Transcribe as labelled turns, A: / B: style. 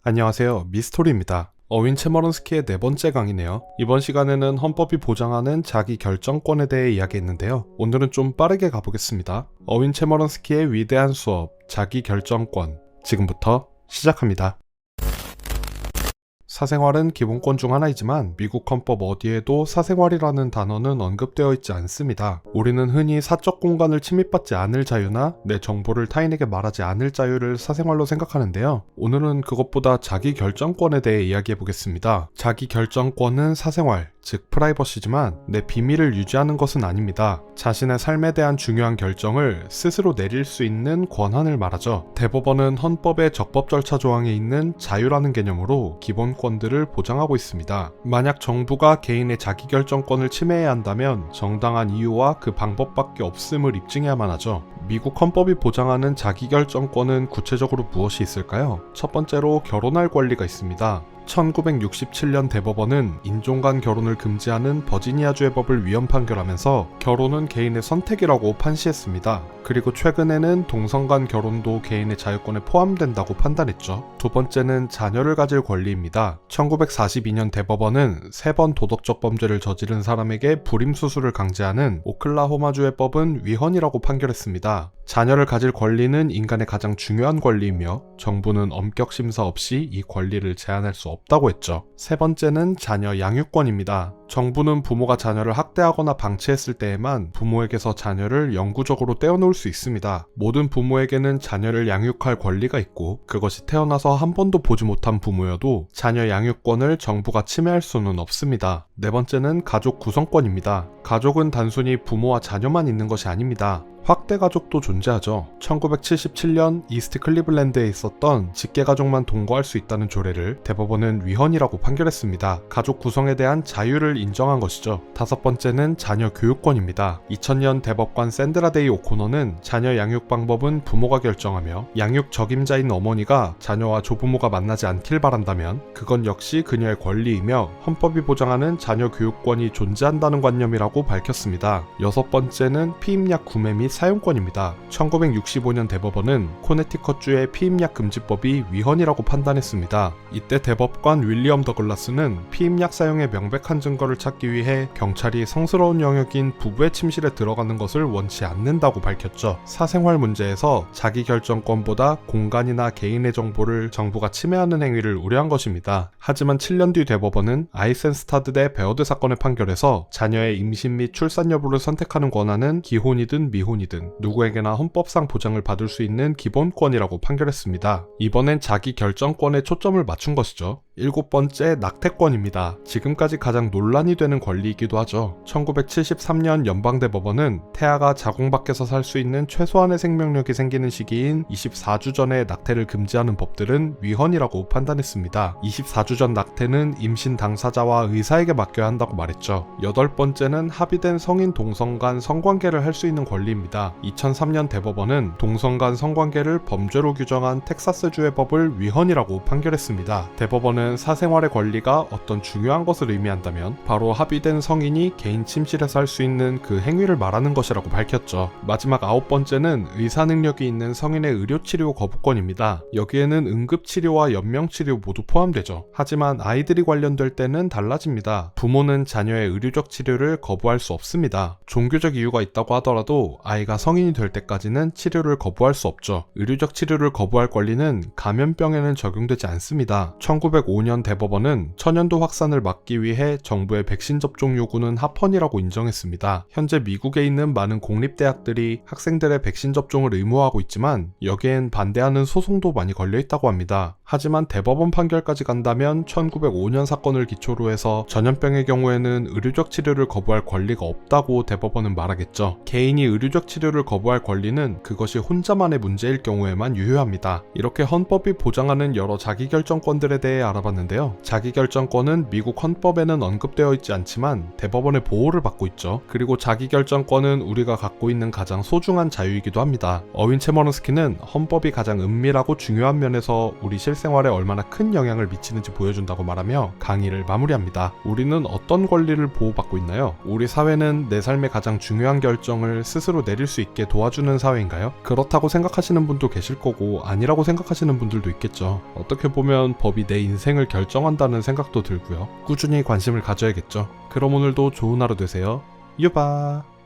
A: 안녕하세요, 미스토리입니다. 어윈 채머런스키의 네 번째 강의네요. 이번 시간에는 헌법이 보장하는 자기 결정권에 대해 이야기했는데요. 오늘은 좀 빠르게 가보겠습니다. 어윈 채머런스키의 위대한 수업, 자기 결정권. 지금부터 시작합니다. 사생활은 기본권 중 하나이지만 미국 헌법 어디에도 사생활이라는 단어는 언급되어 있지 않습니다. 우리는 흔히 사적 공간을 침입받지 않을 자유나 내 정보를 타인에게 말하지 않을 자유를 사생활로 생각하는데요. 오늘은 그것보다 자기 결정권에 대해 이야기해 보겠습니다. 자기 결정권은 사생활, 즉 프라이버시지만 내 비밀을 유지하는 것은 아닙니다. 자신의 삶에 대한 중요한 결정을 스스로 내릴 수 있는 권한을 말하죠. 대법원은 헌법의 적법 절차 조항에 있는 자유라는 개념으로 기본권들을 보장하고 있습니다. 만약 정부가 개인의 자기결정권을 침해해야 한다면 정당한 이유와 그 방법밖에 없음을 입증해야만 하죠. 미국 헌법이 보장하는 자기결정권은 구체적으로 무엇이 있을까요? 첫 번째로 결혼할 권리가 있습니다. 1967년 대법원은 인종 간 결혼을 금지하는 버지니아주의 법을 위헌 판결하면서 결혼은 개인의 선택이라고 판시했습니다. 그리고 최근에는 동성 간 결혼도 개인의 자유권에 포함된다고 판단했죠. 두 번째는 자녀를 가질 권리입니다. 1942년 대법원은 3번 도덕적 범죄를 저지른 사람에게 불임수술을 강제하는 오클라호마주의 법은 위헌이라고 판결했습니다. 자녀를 가질 권리는 인간의 가장 중요한 권리이며 정부는 엄격 심사 없이 이 권리를 제한할 수 없다고 했죠. 세 번째는 자녀 양육권입니다. 정부는 부모가 자녀를 학대하거나 방치했을 때에만 부모에게서 자녀를 영구적으로 떼어놓을 수 있습니다. 모든 부모에게는 자녀를 양육할 권리가 있고 그것이 태어나서 한 번도 보지 못한 부모여도 자녀 양육권을 정부가 침해할 수는 없습니다. 네 번째는 가족 구성권입니다. 가족은 단순히 부모와 자녀만 있는 것이 아닙니다. 확대 가족도 존재하죠. 1977년 이스트 클리블랜드에 있었던 직계가족만 동거할 수 있다는 조례를 대법원은 위헌이라고 판결했습니다. 가족 구성에 대한 자유를 인정한 것이죠. 다섯 번째는 자녀 교육권입니다. 2000년 대법관 샌드라 데이 오코너는 자녀 양육 방법은 부모가 결정하며 양육 적임자인 어머니가 자녀와 조부모가 만나지 않길 바란다면 그건 역시 그녀의 권리이며 헌법이 보장하는 자녀 교육권이 존재한다는 관념이라고 밝혔습니다. 여섯 번째는 피임약 구매 및 사용권입니다. 1965년 대법원은 코네티컷주의 피임약 금지법이 위헌이라고 판단했습니다. 이때 대법관 윌리엄 더글라스는 피임약 사용의 명백한 증거를 찾기 위해 경찰이 성스러운 영역인 부부의 침실에 들어가는 것을 원치 않는다고 밝혔죠. 사생활 문제에서 자기결정권보다 공간이나 개인의 정보를 정부가 침해하는 행위를 우려한 것입니다. 하지만 7년 뒤 대법원은 아이센스타드 대 베어드 사건의 판결에서 자녀의 임신 및 출산 여부를 선택하는 권한은 기혼이든 미혼이든 누구에게나 헌법상 보장을 받을 수 있는 기본권이라고 판결했습니다. 이번엔 자기 결정권에 초점을 맞춘 것이죠. 일곱 번째, 낙태권입니다. 지금까지 가장 논란이 되는 권리이기도 하죠. 1973년 연방대법원은 태아가 자궁 밖에서 살 수 있는 최소한의 생명력이 생기는 시기인 24주 전에 낙태를 금지하는 법들은 위헌이라고 판단했습니다. 24주 전 낙태는 임신 당사자와 의사에게 맡겨야 한다고 말했죠. 여덟 번째는 합의된 성인 동성 간 성관계를 할 수 있는 권리입니다. 2003년 대법원은 동성 간 성관계를 범죄로 규정한 텍사스주의 법을 위헌이라고 판결했습니다. 대법원은 사생활의 권리가 어떤 중요한 것을 의미한다면 바로 합의된 성인이 개인 침실에서 할 수 있는 그 행위를 말하는 것이라고 밝혔죠. 마지막 아홉 번째는 의사 능력이 있는 성인의 의료치료 거부권입니다. 여기에는 응급치료와 연명치료 모두 포함되죠. 하지만 아이들이 관련될 때는 달라집니다. 부모는 자녀의 의료적 치료를 거부할 수 없습니다. 종교적 이유가 있다고 하더라도 아이가 성인이 될 때까지는 치료를 거부할 수 없죠. 의료적 치료를 거부할 권리는 감염병에는 적용되지 않습니다. 1905년 대법원은 천연두 확산을 막기 위해 정부의 백신 접종 요구는 합헌이라고 인정했습니다. 현재 미국에 있는 많은 공립대학들이 학생들의 백신 접종을 의무화하고 있지만 여기엔 반대하는 소송도 많이 걸려있다고 합니다. 하지만 대법원 판결까지 간다면 1905년 사건을 기초로 해서 전염병의 경우에는 의료적 치료를 거부할 권리가 없다고 대법원은 말하겠죠. 개인이 의료적 치료를 거부할 권리는 그것이 혼자만의 문제일 경우에만 유효합니다. 이렇게 헌법이 보장하는 여러 자기결정권들에 대해 알아봤는데요. 자기결정권은 미국 헌법에는 언급되어 있지 않지만 대법원의 보호를 받고 있죠. 그리고 자기결정권은 우리가 갖고 있는 가장 소중한 자유이기도 합니다. 어윈 채머런스키는 헌법이 가장 은밀하고 중요한 면에서 우리 실생활 실생활에 얼마나 큰 영향을 미치는지 보여준다고 말하며 강의를 마무리합니다. 우리는 어떤 권리를 보호받고 있나요? 우리 사회는 내 삶의 가장 중요한 결정을 스스로 내릴 수 있게 도와주는 사회인가요? 그렇다고 생각하시는 분도 계실 거고 아니라고 생각하시는 분들도 있겠죠. 어떻게 보면 법이 내 인생을 결정한다는 생각도 들고요. 꾸준히 관심을 가져야겠죠. 그럼 오늘도 좋은 하루 되세요. 유바.